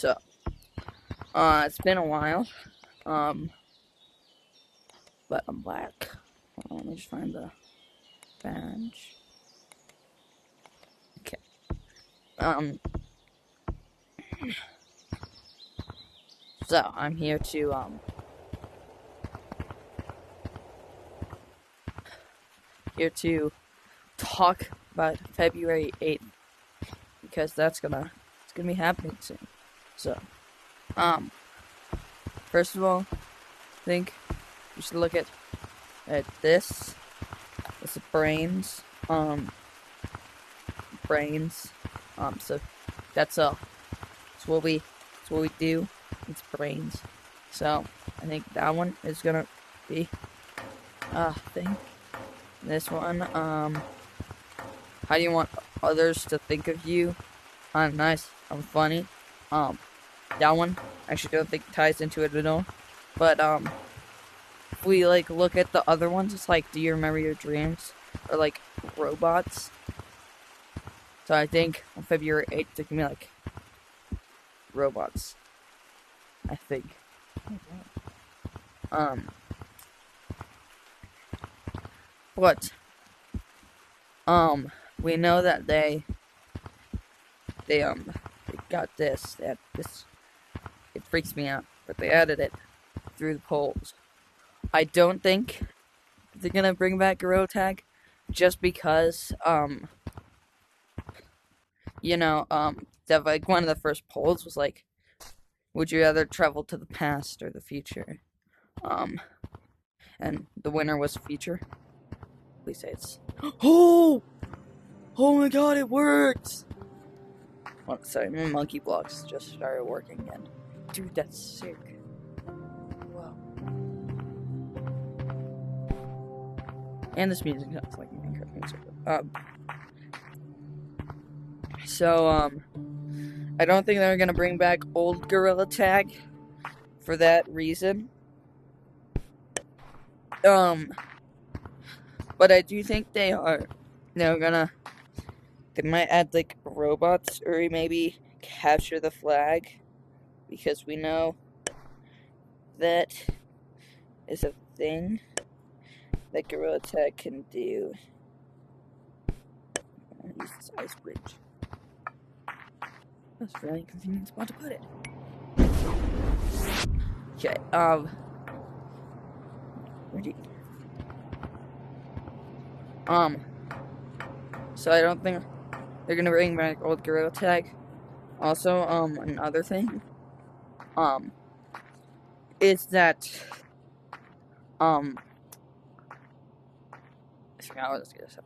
So, it's been a while, um, but I'm back. Let me just find the badge. Okay. So I'm here to talk about February 8th because it's gonna be happening soon. So, first of all, I think you should look at this. It's brains. Brains. So that's it's what we do. It's brains. So I think that one is gonna be thing. This one, how do you want others to think of you? I'm nice. I'm funny. That one I actually don't think ties into it at all. But if we look at the other ones, it's like, do you remember your dreams? Or like robots. So I think on February 8th it can be like robots. I think. But we know that they got this. They had this. It freaks me out, but they added it through the polls. I don't think they're gonna bring back Gorilla Tag, just because that one of the first polls was like, would you rather travel to the past or the future? And the winner was future. Please say it's. Oh my God! It worked. Oh, sorry, my monkey blocks just started working again. Dude, that's sick. Wow. And this music sounds like Minecraft music. I don't think they're gonna bring back old Gorilla Tag for that reason. But I do think they might add like robots or maybe capture the flag, because we know that is a thing that Gorilla Tag can do. I'm gonna use this ice bridge. That's a really inconvenient spot to put it. Okay, so I don't think they're gonna bring back old Gorilla Tag. Also, another thing, is that, I forgot what I was gonna say.